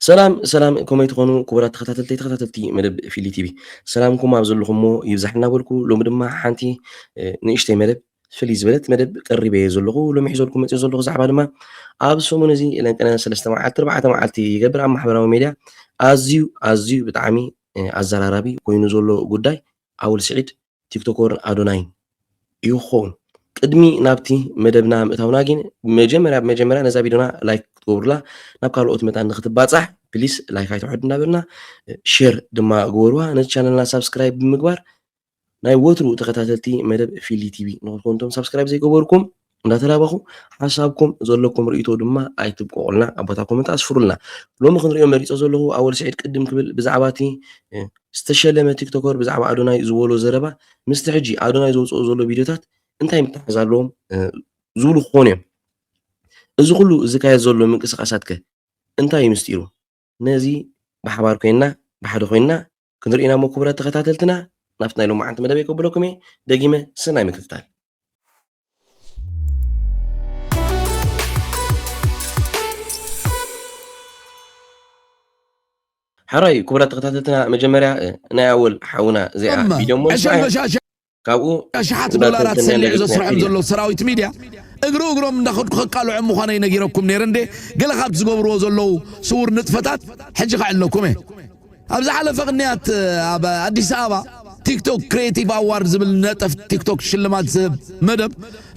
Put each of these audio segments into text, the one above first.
ሰላም ከመይ ትኾኑ ክቡራት ተኸታተልቲ መደብ ፊሊ ቲቪ ሰላምኩም ኣብ ዘለኹምሞ ይብዛሕና በልኩ ሎሚ ድማ ሓንቲ ንእሽተይ መደብ ፍልይ ዝበለት መደብ ቀሪበ እየ ዘለኹ ሎሚ ሒዘልኩም መፅእ ዘለኹ ዛዕባ ድማ ኣብ ሰሙን እዚ ለንቀነ 3 መዓልቲ 4 መዓልቲ ይገብር ኣብ ማሕበራዊ ሚድያ ኣዝዩ ብጣዕሚ ኣዘራራቢ ኮይኑ ዘሎ ጉዳይ ኣውል ስዒድ ቲክቶከር ኣዶናይ እዩ ክኸውን ቅድሚ ናብቲ መደብና ምእታውና ግን መጀመርያ ነዛ ቪድዮና ላይክ ትገብሩላ ናብ ካልኦት መጣን ንኽትባፃሕ ፕሊስ ላይክ ኣይትውሕዱ እናበልና ሼር ድማ ግበርዋ ነቲ ቻነልና ሳብስክራይብ ብምግባር ናይ ወትሩ ተኸታተልቲ መደብ ፊሊ ቲቪ ንኽትኮኑ ሳብስክራይብ ዘይገበርኩም እንዳተላበኹ ሓሳብኩም ዘለኩም ርእቶ ድማ ኣይትብቆቑልና ኣብ ቦታ ኮመንት ኣስፍሩልና ሎሚ ክንሪኦ መሪፆ ዘለኹ ኣወል ስዒድ ቅድም ክብል ብዛዕባ እቲ ዝተሸለመ ቲክቶከር ብዛዕባ ኣዶናይ ዝበሎ ዘረባ ምስቲ ሕጂ ኣዶናይ ዘውፅኦ ዘሎ ቪድዮታት እንታይ ምትሓዝ ኣለዎም ዝብሉ ክኾኑ እዮም እዚ ኩሉ ዝካየድ ዘሎ ምንቅስቃሳት ከ እንታይ እዩ ምስጢሩ ነዚ ብሓባር ኮይንና ብሓደ ኮይንና ክንርኢና ሞ ክቡራት ተኸታተልትና ናብቲ ናይ ሎማዓንቲ መደብ የቀብለኩም እየ ደጊመ ሰናይ ምክትታል ሓራይ ክቡራት ተኸታተልትና መጀመርያ ናይ ኣወል ሓውና እዚኣ ቪድዮ ሞ ካብኡ ሸሓት ዶላራት ሰሊዑ ዘስርሖም ዘሎ ሰራዊት ሚድያ እግሮም እንዳኸድኩ ከቃልዑ ምዃነ ይነጊረኩም ነይረ እንዴ ገለ ካብቲ ዝገብርዎ ዘለዉ ስውር ንጥፈታት ሕጂ ካዕለኩም እየ ኣብ ዝሓለፈ ቅንያት ኣብ ኣዲስ ኣበባ ቲክቶክ ክሬቲቭ ኣዋርድ ዝብል ነጠፍ ቲክቶክ ሽልማት ዝህብ መደብ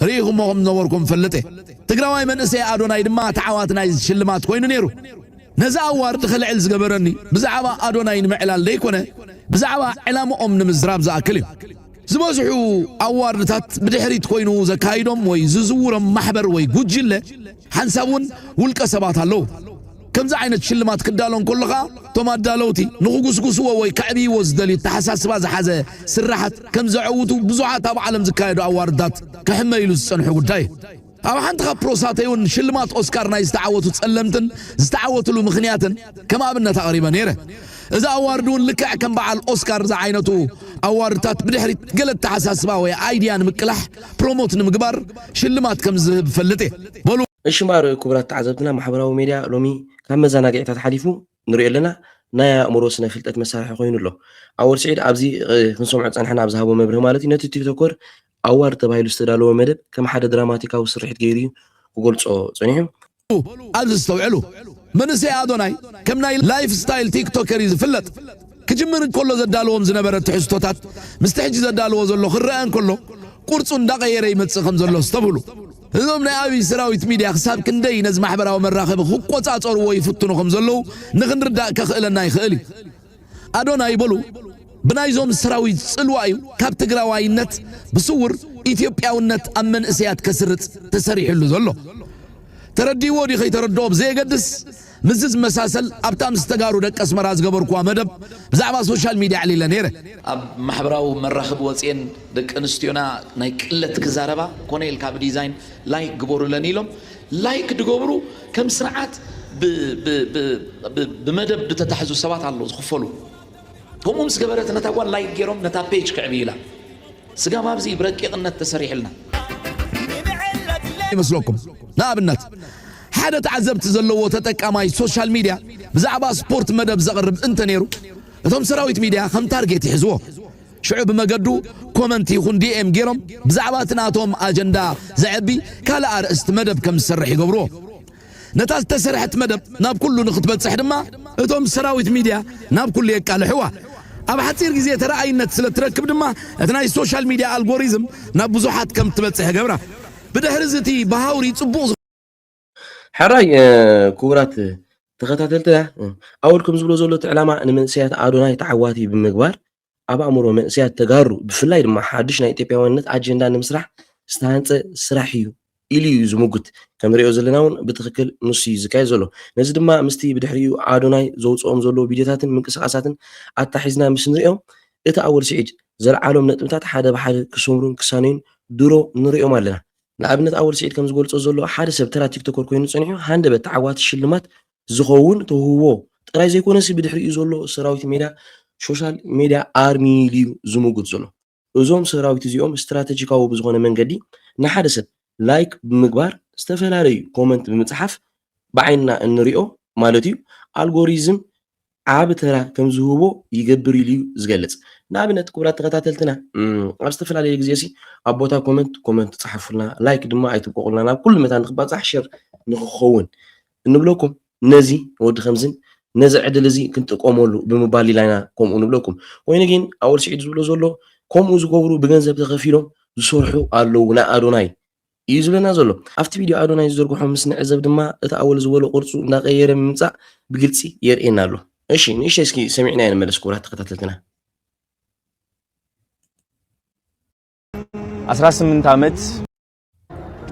ርኢኹሞ ከም ዝነበርኩም ፈልጥ እየ ትግራዋይ መንእሰይ ኣዶናይ ድማ ተዓዋት ናይ ሽልማት ኮይኑ ነይሩ ነዚ ኣዋርድ ክልዕል ዝገበረኒ ብዛዕባ ኣዶናይ ንምዕላል ዘይኮነ ብዛዕባ ዕላምኦም ንምዝራብ ዝኣክል እዩ ዝበዝሑ ኣዋርድታት ብድሕሪት ኮይኑ ዘካይዶም ወይ ዝዝውሮም ማሕበር ወይ ጉጅለ ሓንሳቡን ውልቀ ሰባት ኣለዉ ከምዚ ዓይነት ሽልማት ክዳሎን ከለኻ እቶም ኣዳለውቲ ንኽጉስጉስዎ ወይ ከዕብይዎ ዝደልዩ ተሓሳስባ ዝሓዘ ስራሓት ከም ዘዕውቱ ብዙሓት ኣብ ዓለም ዝካየዱ ኣዋርድታት ክሕመኢሉ ዝፀንሑ ጉዳይ ኣብ ሓንቲ ካብ ፕሮሳተይውን ሽልማት ኦስካር ናይ ዝተዓወቱ ጸለምትን ዝተዓወትሉ ምኽንያትን ከም ኣብነት ኣቕሪበ ነይረ እዚ ኣዋርድ እውን ልክዕ ከም በዓል ኦስካር ዝዓይነቱ ኣዋርድታት ብድሕሪት ገለ ተሓሳስባ ወይ ኣይድያ ንምቅላሕ ፕሮሞት ንምግባር ሽልማት ከም ዝህብ ፈልጥ እየ በሉ እሽማር ክቡራት ተዓዘብትና ማሕበራዊ ሚድያ ሎሚ ካብ መዘናግዒታት ሓሊፉ ንሪኦ ኣለና ናይ ኣእምሮ ስነ ፍልጠት መሳርሒ ኮይኑ ኣሎ ኣወል ስዒድ ኣብዚ ክንሰምዖ ፀንሐና ኣብ ዝሃቦ መብርሂ ማለት እዩ ነቲ ቲክቶከር ኣዋርድ ተባሂሉ ዝተዳለወ መደብ ከም ሓደ ድራማቲካዊ ስርሒት ገይሩ እዩ ክገልፆ ፀኒሑ ኣብዚ ዝተውዕሉ መንእሰይ ኣዶናይ ከም ናይ ላይፍ ስታይል ቲክቶከር እዩ ዝፍለጥ ክጅምር እንከሎ ዘዳለዎም ዝነበረ ትሕዝቶታት ምስቲ ሕጂ ዘዳለዎ ዘሎ ክረአ እንከሎ ቁርፁ እንዳቀየረ ይመፅእ ከም ዘሎ ዝተብህሉ እዞም ናይ ኣብይ ሰራዊት ሚድያ ክሳብ ክንደይ ነዚ ማሕበራዊ መራኸቢ ክቆፃፀርዎ ይፍትኑ ከም ዘለዉ ንኽንርዳእ ከኽእለና ይኽእል እዩ ኣዶናይ በሉ ብናይዞም ሰራዊት ጽልዋ እዩ ካብ ትግራዋይነት ብስውር ኢትዮጵያውነት ኣብ መንእሰያት ከስርፅ ተሰሪሕሉ ዘሎ ተረዲዎ ዲ ከይተረድኦ ብዘየገድስ ምዝዝ መሳሰል ኣብታ ምስ ተጋሩ ደቀ ኣስመራ ዝገበርክዋ መደብ ብዛዕባ ሶሻል ሚድያ ዕሊለ ነይረ ኣብ ማሕበራዊ መራኸቢ ወፅአን ደቂ ኣንስትዮና ናይ ቅለት ክዛረባ ኮነ ኢልካ ብዲዛይን ላይክ ግበሩለን ኢሎም ላይክ ድገብሩ ከም ስርዓት ብመደብ ዝተታሕዙ ሰባት ኣለዉ ዝኽፈሉ ከምኡ ምስ ገበረት ነታ ጓል ላይክ ገይሮም ነታ ፔጅ ክዕቢ ኢላ ስጋም ኣብዚ ብረቂቕነት ተሰሪሕልና ይመስለኩም ንኣብነት ሓደ ተዓዘብቲ ዘለዎ ተጠቃማይ ሶሻል ሚድያ ብዛዕባ ስፖርት መደብ ዘቕርብ እንተ ነይሩ እቶም ሰራዊት ሚድያ ከም ታርጌት ይሕዝዎ ሽዑ ብመገዱ ኮመንት ይኹን ዲኤም ገይሮም ብዛዕባ ትናቶም ኣጀንዳ ዘዕቢ ካልእ ኣርእስቲ መደብ ከም ዝሰርሕ ይገብርዎ ነታ ዝተሰርሐት መደብ ናብ ኩሉ ንኽትበፅሕ ድማ እቶም ሰራዊት ሚድያ ናብ ኩሉ የቃልሕዋ ኣብ ሓፂር ግዜ ተረኣይነት ስለ ትረክብ ድማ እቲ ናይ ሶሻል ሚድያ ኣልጎሪዝም ናብ ብዙሓት ከም ትበፅሕ ገብራ ብድሕሪ እቲ ባህውሪ ጽቡቕ ሓራይ ክቡራት ተኸታተልትና ኣወልኩም ዝብሎ ዘሎ እቲ ዕላማ ንመንእሰያት ኣዶናይ ተዓዋቲ ብምግባር ኣብ ኣእምሮ መንእሰያት ተጋሩ ብፍላይ ድማ ሓድሽ ናይ ኢትዮጵያውነት ኣጀንዳ ንምስራሕ ዝተሃንፀ ስራሕ እዩ ኢሉ እዩ ዝምጉት ከም ንሪኦ ዘለና እውን ብትኽክል ንሱ እዩ ዝካየድ ዘሎ ነዚ ድማ ምስቲ ብድሕሪኡ ኣዶናይ ዘውፅኦም ዘሎ ቪድዮታትን ምንቅስቃሳትን ኣታሒዝና ምስ ንሪኦም እቲ ኣወል ስዒድ ዘለዓሎም ነጥብታት ሓደ ብሓደ ክሰምሩን ክሳነዩን ድሮ ንሪኦም ኣለና ንኣብነት ኣወል ስዒድ ከም ዝገልጾ ዘሎ ሓደ ሰብ ተራ ቲክቶከር ኮይኑ ፀኒሑ ሃንደበት ተዓዋቲ ሽልማት ዝኸውን ተውህቦ ጥራይ ዘይኮነሲ ብድሕሪኡ ዘሎ ሰራዊት ሜድያ ሶሻል ሚድያ ኣርሚ ኢሉ ዝምጉት ዘሎ እዞም ሰራዊት እዚኦም ስትራቴጂካዊ ብዝኾነ መንገዲ ንሓደ ሰብ ላይክ ብምግባር ዝተፈላለዩ ኮመንት ብምፅሓፍ ብዓይንና እንሪኦ مالتيو الجوريزم عابترا كم زهوبو يقبر ليو زغلص نابنت كبرات تقاتلتنا استفل على اكزيسي ابوتا كومنت تصحفلنا لايك دما ايتقولنا كل متى نخبط حشر نخون نبلوكم نزي ود خمسن نزع عدل زي كنت قومولو بموبايل لاينا كوم نبلوكم وينين اول سعيد زبلو زلو كوم زغبرو بغنزب تخفيلهم زسرحو الو نا ادوناي يزبلنا زلو افت فيديو ادوناي زرغو مس نعزب دما اتا اول زولو قرصو ناقير ممصا بغلصي يرئينالو እሺ እስኪ ሰሚዕና የነመለስ ኩራት ተከታተልተና 18 ዓመት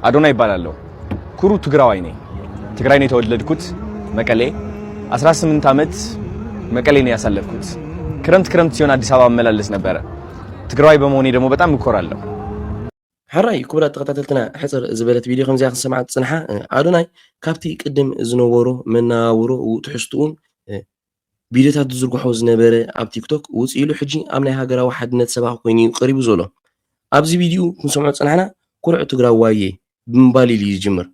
አዶናይ ይባላለሁ ኩሩ ትግራዋይ ነኝ ትግራይ ነው የተወለድኩት መቀሌ 18 ዓመት መቀሌ ነው ያሳለፍኩት ክረምት ሲሆን አዲስ አበባ መላለስ ነበር ትግራዋይ በመሆኔ ደግሞ በጣም እኮራለሁ حراي ኩራት ተከታተልተና ሕጽር ዝበለት ቪዲዮ ከምዚ ያክሰማዓት ጽንሓ አዶናይ ካብቲ ቅድም ዝነበሮ መናውሮ ውትሕስቱን ቪዲዮታት ዝርግሖ ዝነበረ ኣብ ቲክቶክ ውጽኢሉ ሕጂ ኣብ ናይ ሃገራዊ ሓድነት ሰባኽ ኮይኑ ቀሪቡ ዘሎ ኣብዚ ቪድዮ ክንሰምዖ ጽናሕና ኩርዕ ትግራዋይ ብምባል ኢሉ ይጅምር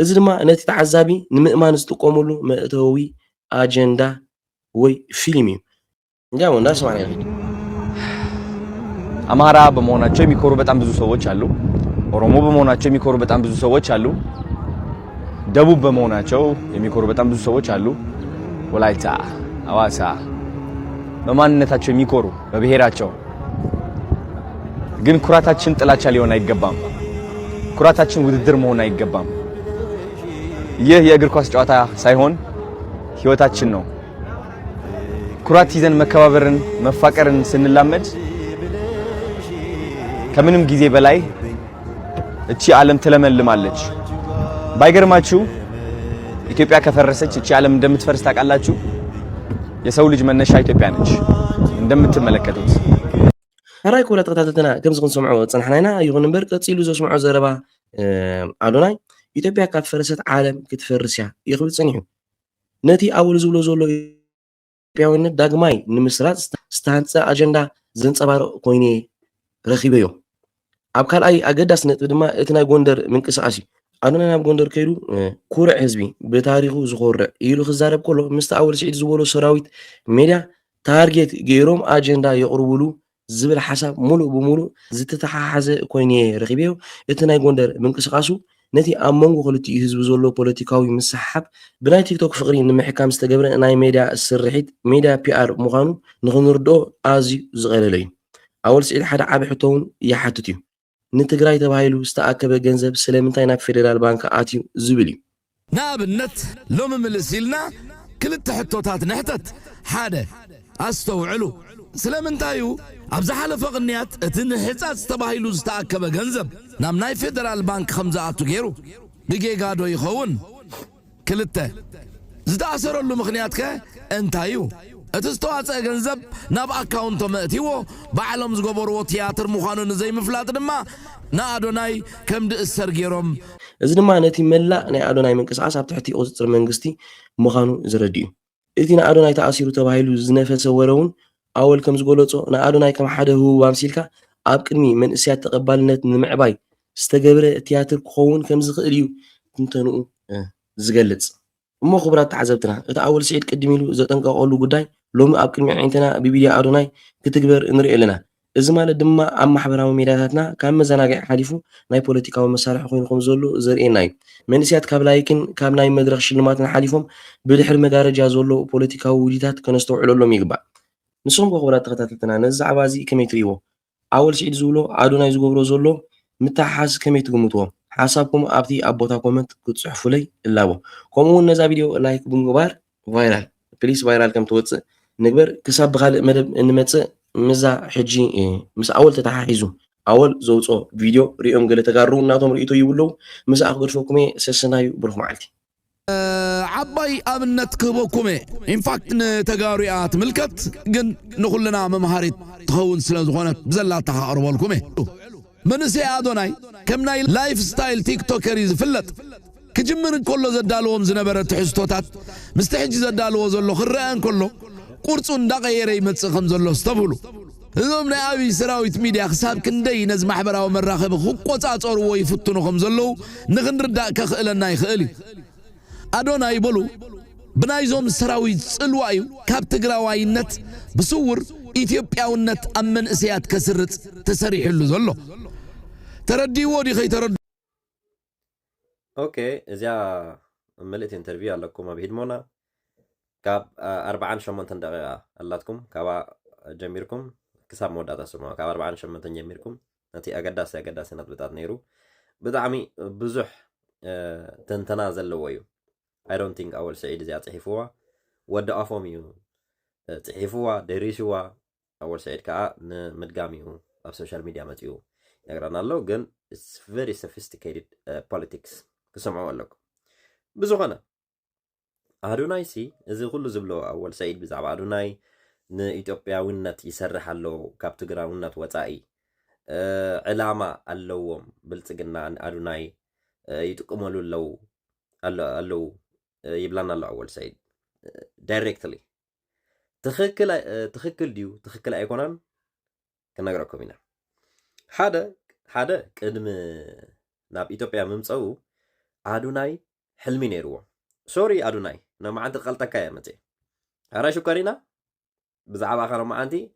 እዚ ድማ ነቲ ተዓዛቢ ንምእማን ዝጥቀመሉ መእተዊ ኣጀንዳ ወይ ፊልም እዩ እንጃ ወንዳ ሰማዕና ይኸድ አማራ በመሆናቸው የሚኮሩ በጣም ብዙ ሰዎች አሉ ኦሮሞ በመሆናቸው የሚኮሩ በጣም ብዙ ሰዎች አሉ ደቡብ በመሆናቸው የሚኮሩ በጣም ብዙ ሰዎች አሉ ወላይታ አዋሳ በማንነታቸው የሚኮሩ በብሔራቸው ግን ኩራታችን ጥላቻ ሊሆን አይገባም ኩራታችን ውድድር መሆን አይገባም ይህ የእግር ኳስ ጨዋታ ሳይሆን ህይወታችን ነው ኩራት ይዘን መከባበርን መፋቀርን ስንላመድ ከምንም ጊዜ በላይ እቺ ዓለም ትለመልማለች ባይገርማችሁ ኢትዮጵያ ከፈረሰች እቺ ዓለም እንደምትፈርስ ታውቃላችሁ የሰው ልጅ መነሻ ኢትዮጵያ ነች እንደምትመለከቱት حراي ኩራት ተከታተልና ከም ዝንሰምዖ ጽንሕናይና ይኹን እምበር ቀጽሉ ዘስምዖ ዘረባ አዶናይ ኢትዮጵያ ካፈረሰት ዓለም ክትፈርስ ይኽብል ጽኒሑ ነቲ ኣውል ዝብሎ ዘሎ ኢትዮጵያውነት ዳግማይ ንምስራጽ ዝተሃንጸ ኣጀንዳ ዘንጸባርቕ ኮይኑ ረኺበዮ ኣብ ካልኣይ ኣገዳስ ነጥቢ ድማ እቲ ናይ ጎንደር ምንቅስቓስ እዩ ኣዶናይ ናብ ጎንደር ከይዱ ኩርዕ ህዝቢ ብታሪኹ ዝኮርዕ ኢሉ ክዛረብ ከሎ ምስቲ ኣውል ስዒድ ዝበሎ ሰራዊት ሜድያ ታርጌት ገይሮም ኣጀንዳ የቕርብሉ ዝብል ሓሳብ ሙሉእ ብሙሉእ ዝተተሓሓዘ ኮይኑ ረኺበዮ እቲ ናይ ጎንደር ምንቅስቓሱ ነቲ ኣብ መንጎ ክልቲኡ ህዝቢ ዘሎ ፖለቲካዊ ምስሓብ ብናይ ቲክቶክ ፍቕሪ ንምሕካም ዝተገብረ ናይ ሜድያ ስርሒት ሜድያ ፒኣር ምዃኑ ንኽንርድኦ ኣዝዩ ዝቐለለ እዩ ኣውል ስዒድ ሓደ ዓብ ሕቶ እውን ይሓትት እዩ ንትግራይ ተባሂሉ ዝተኣከበ ገንዘብ ስለምንታይ ናብ ፌደራል ባንክ ኣትዩ ዝብል እዩ ንኣብነት ሎሚ ምልስ ኢልና ክልተ ሕቶታት ንሕተት ሓደ ኣስተውዕሉ ስለምንታዩ ኣብ ዝሓለፈ ቅንያት እቲ ንሕፃፅ ተባሂሉ ዝተኣከበ ገንዘብ ናብ ናይ ፌደራል ባንክ ከም ዝኣቱ ገይሩ ብጌጋ ዶ ይኸውን ክልተ ዝተኣሰረሉ ምኽንያት ከ እንታይ እዩ እቲ ዝተዋፅአ ገንዘብ ናብ ኣካውንቶ መእቲዎ ባዕሎም ዝገበርዎ ቲያትር ምዃኑ ንዘይምፍላጥ ድማ ንኣዶናይ ከም ድእሰር ገይሮም እዚ ድማ ነቲ መላእ ናይ ኣዶናይ ምንቅስቓስ ኣብ ትሕቲ ቁፅጥር መንግስቲ ምዃኑ ዝረድእ እዩ እቲ ንኣዶናይ ተኣሲሩ ተባሂሉ ዝነፈሰ ወረ እውን ኣወል ከም ዝገለጾ ንኣዶናይ ከም ሓደ ህቡብ ኣምሲልካ ኣብ ቅድሚ መንእስያት ተቐባልነት ንምዕባይ ዝተገብረ ቲያትር ክኸውን ከም ዝኽእል እዩ ትንተንኡ ዝገልጽ እሞ ክቡራት ተዓዘብትና እቲ ኣወል ስዒድ ቅድም ኢሉ ዘጠንቀቐሉ ጉዳይ ሎሚ ኣብ ቅድሚ ዓይንትና ብቪድዮ ኣዶናይ ክትግበር ንሪኦ ኣለና እዚ ማለት ድማ ኣብ ማሕበራዊ ሜድያታትና ካብ መዘናግዒ ሓሊፉ ናይ ፖለቲካዊ መሳርሒ ኮይኑ ከም ዘሎ ዘርእየና እዩ መንእስያት ካብ ላይክን ካብ ናይ መድረኽ ሽልማትን ሓሊፎም ብድሕሪ መጋረጃ ዘሎ ፖለቲካዊ ውዲታት ከነስተውዕለሎም ይግባእ ንስኹም ክቡራት ተኸታተልትና ነዚ ዛዕባ እዚ ከመይ ትርእይዎ ኣወል ስዒድ ዝብሎ ኣዶናይ ዝገብሮ ዘሎ ምትሓሓዝ ከመይ ትግምትዎ ሓሳብኩም ኣብቲ ኣብ ቦታ ኮመንት ክትፅሕፉለይ እላቦ ከምኡውን ነዛ ቪድዮ ላይክ ብምግባር ቫይራል ፕሊስ ቫይራል ከም ትወፅእ ንግበር ክሳብ ብካልእ መደብ እንመፅእ ምዛ ሕጂ ምስ ኣወል ተተሓሒዙ ኣወል ዘውፅኦ ቪድዮ ሪኦም ገለ ተጋሩ እናቶም ርእቶ ይብለው ምስ ኣክገድፈኩም ሰሰናዩ ብሩኽ መዓልቲ ዓባይ ኣብነት ክህበኩም ኢንፋክት ንተጋሩያ ትምልከት ግን ንኩልና መምሃሪት ትኸውን ስለ ዝኾነት ብዘላታ ካቕርበልኩም መንእሰይ ኣዶናይ ከም ናይ ላይፍ ስታይል ቲክቶከር ዝፍለጥ ክጅምር እንከሎ ዘዳልዎም ዝነበረ ትሕዝቶታት ምስቲ ሕጂ ዘዳልዎ ዘሎ ክረአ እንከሎ ቁርፁ እንዳቀየረ ይመፅእ ከም ዘሎ ዝተብህሉ እዞም ናይ ኣብይ ሰራዊት ሚድያ ክሳብ ክንደይ ነዚ ማሕበራዊ መራኸቢ ክቆፃፀርዎ ይፍትኑ ከም ዘለው ንክንርዳእ ከኽእለና ይኽእል እዩ ኣዶናይ በሉ بنايزوم سراوي صلوايو كاب تግራዋይነት بصور ኢትዮጵያውነት አመን እስያት ከስርጽ ተሰሪሕሉ ዘሎ ተረዲዎ ዲ ኸይተረድ ኦኬ እዚያ መልእክት ኢንተርቪው አለኩም አብሂድ ሞና ካብ 48 ደቂቃ አላትኩም ካባ ጀሚርኩም ክሳብ መወዳታ ስሙ ካብ 48 ጀሚርኩም ነቲ አገዳሲ ነጥብታት ነይሩ ብጣዕሚ ብዙሕ ተንተና ዘለዎ እዩ I don't think أول سعيد زي أصحيفوا ودا أفهميو صحيفوا دريسوا أول سعيد كا متجاميو على السوشيال ميديا ماتيو يقرأنا الله جن it's very sophisticated politics كسمعوا لكم بزغنا أدوناي سي إذا كله زبلو أول سعيد بزعب أدوناي إثيوبيا ونت يسرح له كابتجرا ونت وتاعي علامة اللوم بلتقنا أدوناي يتقملوا لو اللو يبلغنا الله أول سعيد directly تخكل ديو تخكل أيقونان كنا نقرأكم هنا هذا قدم ناب إثيوبيا ممصو أدوناي حلمي نيرو سوري أدوناي نما عند قلتك يا متي هرا شو كارينا بزعب آخر ما عندي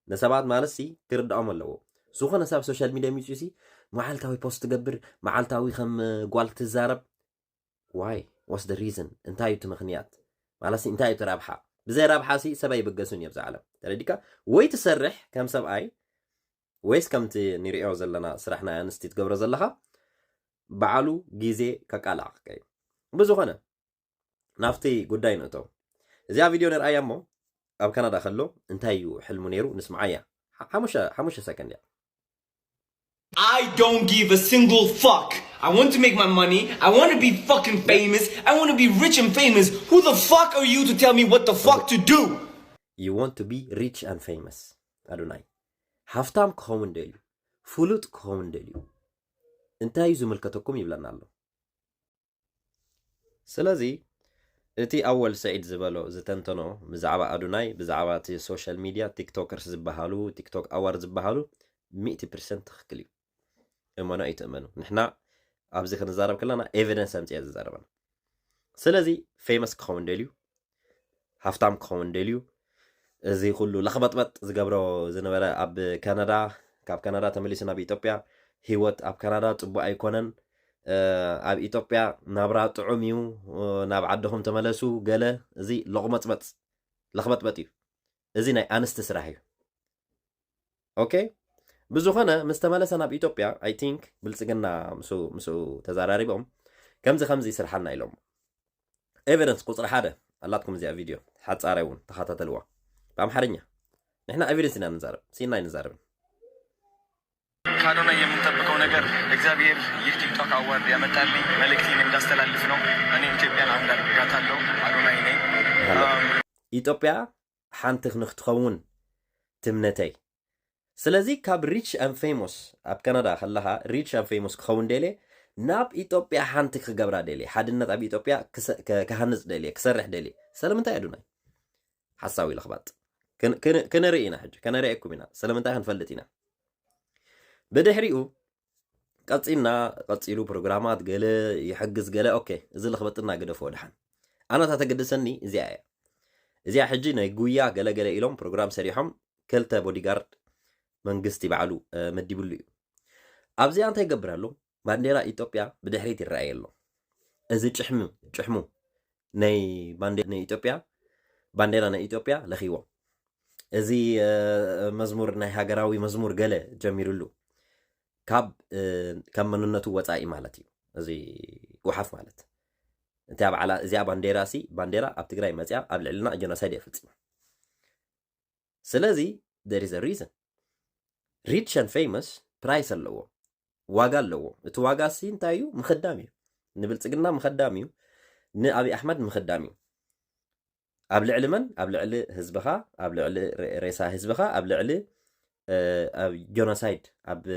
نسبات مالسي كرد أمل له سوخنا نساب سوشيال ميديا ميتوسي معالتاوي بوست تقبر معالتاوي خم قوالت الزارب why what's the reason انتايو تمخنيات مالسي انتايو ترابحة بزي رابحة سي سباي بقسون يبزع عالم ترديكا وي تسرح كم سبعي ويس كم نيريو زلنا سرحنا انستي تقبر زلها بعالو جيزي كاكالا كاي بزوخنا نافتي قداي نوتو زي فيديو نرأي امو اب كندا خلو انتايو حلمو نيرو نسمعايا حموشة سكند يا I don't give a single fuck. I want to make my money. I want to be fucking famous. I want to be rich and famous. Who the fuck are you to tell me what the fuck to do? You want to be rich and famous. Adonai. Haftam ከሆን ደዩ ፍሉጥ ከሆን ደዩ እንታይ ዝምልከተኩም ይብለና ኣሎ ስለዚ እቲ ኣወል ሰዒድ ዝበሎ ዝተንተኖ ብዛዕባ ኣዶናይ ብዛዕባ እቲ ሶሻል ሚድያ ቲክቶከርስ ዝበሃሉ ቲክቶክ ኣዋርድ ዝበሃሉ 100% ትክክል እዩ እመኑ ኣይትእመኑ ንሕና ኣብዚ ክንዛረብ ከለና ኤቪደንስ ኣምፅያ ዝዛረበና ስለዚ ፌመስ ክኸውን ደልዩ ሃፍታም ክኸውን ደልዩ እዚ ኩሉ ለኽበጥበጥ ዝገብሮ ዝነበረ ኣብ ካናዳ ካብ ካናዳ ተመሊሱ ናብ ኢትዮጵያ ህይወት ኣብ ካናዳ ጽቡቕ ኣይኮነን ኣብ ኢትዮጵያ ናብራ ጥዑም እዩ ናብ ዓድኹም ተመለሱ ገለ እዚ ለኽበጥበጥ እዩ እዚ ናይ ኣንስቲ ስራሕ እዩ ኦኬ ብዙኾነ ምስ ተመለሰ ናብ ኢትዮጵያ አይ ቲንክ ብልጽግና ምስኡ ተዛራሪቦም ከምዚ ስርሓልና ኢሎም ኤቪደንስ ቁፅሪ ሓደ ኣላትኩም እዚኣ ቪድዮ ሓፃረ እውን ተኸታተልዋ በአምሓርኛ ንሕና ኤቪደንስ ኢና ንዛረብ ሲና ንዛረብ ከአዶናይ የምንጠብቀው ነገር እግዚአብሔር ይህ ቲክቶክ አዋርድ ያመጣልኝ መልእክቴን እንዳስተላልፍ ነው። እኔ ኢትዮጵያን አንድ አድርጋታለሁ። አዶናይ ነኝ። ኢትዮጵያ ሓንቲ ንኽትኸውን ትምነተይ ስለዚ ካብ ሪች ኣን ፌሞስ ኣብ ካናዳ ከለኻ ሪች ኣን ፌሞስ ክኸውን ደልየ ናብ ኢትዮጵያ ሓንቲ ክገብራ ደልየ ሓድነት ኣብ ኢትዮጵያ ክሃንፅ ደልየ ክሰርሕ ደልየ ስለምንታይ ኣዶናይ ሓሳዊ ልኽባጥ كنري إنا حج كنري أكو منا سلامتا هنفلت إنا بدحريو قصيلو برنامجات قال يحجز قال أوكي زي اللي خبطنا قد فودحن أنا تتقدسني زي حجينا يقويا قال إلهم برنامج سريحهم كلتا بوديغارد من قستي بعلو مدي بلو أبزي أنت يقبرالو بانديرا إثيوبيا بدحريت الرأي له إذا تحمو ني بانديرا ني إثيوبيا بانديرا ني إثيوبيا لخيوه إذا مزمور نهي هاجراوي مزمور قلة جميلو كم مننتو وتاعي مالتي إذا وحف مالت أنت على إذا بانديرا أبتقرأي متى قبل علنا جنسيد يفتح سلازي there is a reason rich and famous price اللو واقع اللو تواقع سين تايو مخدامي نبلتقلنا مخدامي أبي أحمد مخدامي قبل علمن قبل على حزبها قبل على رئيس حزبها قبل على جنسيد قبل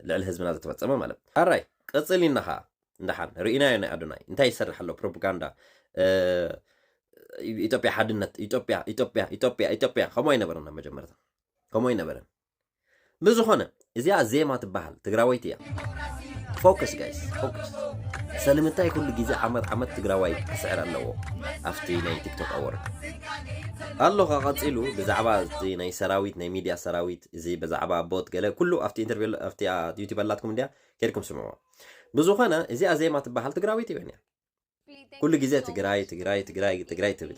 على حزبنا تتفصم مالك الراي قصلي نها نحن رئينا يا أدوناي انت يسرح له بروباغندا إثيوبيا حدنت إثيوبيا خموي نبرنا مجمرة خموي نبرنا بزخونه إذا زي ما تبهل تقراويتيا فوكس جايز فوكس سلمتاي كل جزء عمد تجراوي سعر اللو أفتي ناي تيك توك أور الله قاعديلو بزعبا زي ناي سراويت ناي ميديا سراويت زي بزعبا بوت قال كله أفتي انترفيو أفتي يوتيوب لاتكم ديا كيركم سمعوا بزوخنا زي ما تبحال تجراوي تبني كل جزء تجراي تبل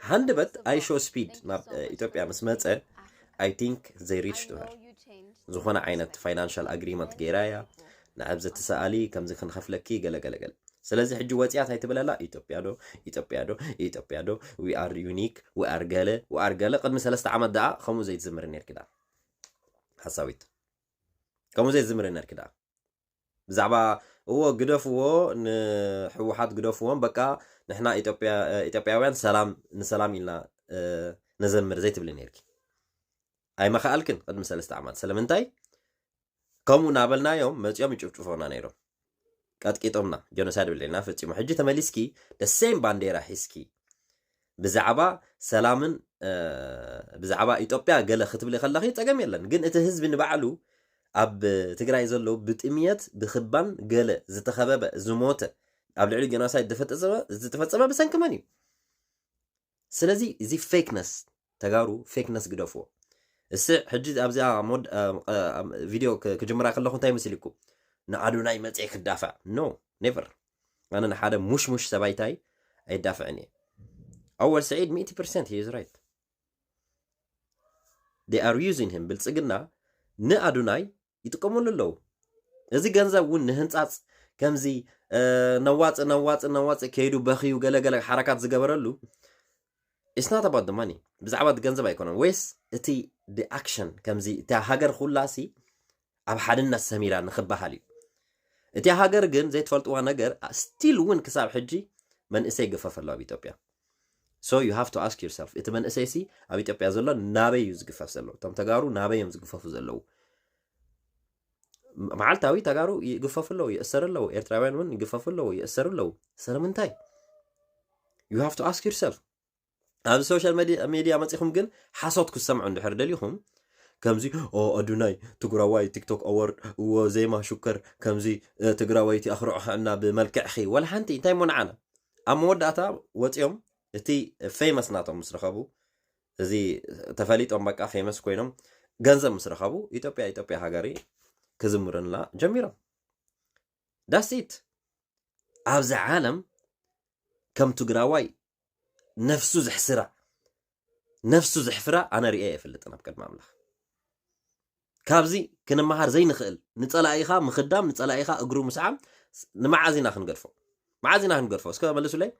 هندبت I show speed ناب إثيوبيا مسمت I think they reached to her زوخنا عينت financial agreement جيرايا نعبز تسألي كم زي خنخفلكي قال سلازي حجو واتيات هاي تبلا لا إثيوبيا دو we are unique we are قالة قد مسلسة عمد دعا خمو زي تزمر النير كده حساويت خمو زي تزمر النير كده بزعبا هو قدفوه حوحات قدفوه بكا نحنا إثيوبياوين سلام إلا نزمر زي تبلا نيركي أي ما خالكن قد مسلسة عمد سلامنتاي كمو نابلنا يوم متيوم يشوفونا نيرو قد كيتومنا جنوسايد بلينا فتي محجي تماليسكي the same بانديرا حسكي بزعبا سلامن بزعبا إثيوبيا قال ختب لي خلاخي تقام يلن جن إت حزب نبعلو أب تجراي زلو بتأميات بخبان قال زتخبب زموته قبل علي جنوسايد دفت سبب بسان كماني سلازي زي فيكنس تجارو فيكنس قدفو السع حجيت أبزع مود فيديو كجمرة خلوكم تايم سيلكو نعادوناي متى يدافع no never أنا نحدا مش سبايتاي يدافعني أول سعيد 100% he is right they are using him بالسجننا نعادوناي يتقومون له إذا جنزا ون نهنت كم زي نوات كيدو بخيو جلا حركات زجبرلو it's not about the money بزعبات جنزا بايكونن ويس إتي the action كم زي تا هاجر خلاسي أب حدنا السميرة نخبها لي إتي هاجر جن زي تفلتوا نجر still win كسب حجي من إسي قفف الله بإثيوبيا so you have to ask yourself إت من إسيسي أبي إثيوبيا زلوا نابي يوز قفف زلوا تم تجارو نابي يوز قفف زلوا معلتاوي تجارو يقفف الله يأسر الله إيرتراوين من يقفف الله يأسر الله سلامنتاي you have to ask yourself هذا السوشيال ميديا ما تيخم جن حصوتكم سمعوا عند حرد اليوم كمزي أدوناي تقراوي تيك توك أور وزي ما شكر كمزي تقراوي تأخروا عنا بملك أخي ولا حنتي تاي منعنا أما ودعتا وتيوم تي فيمس ناتهم مسرخابو زي تفاليت أم بقى فيمس كوينهم جنزة مسرخابو إثيوبيا هاجري كزمرن لا جميرة that's it أبزع عالم كم تقراوي نفسه زحسرة نفسه زحفرة أنا رئيه في اللي تنبكر مملخ كابزي كنا مهار زي نخل نتسأل أيها مخدام نتسأل أيها أجرو مسعام نمعازينا خنقرفو معازينا خنقرفو اسكو ملسوا لي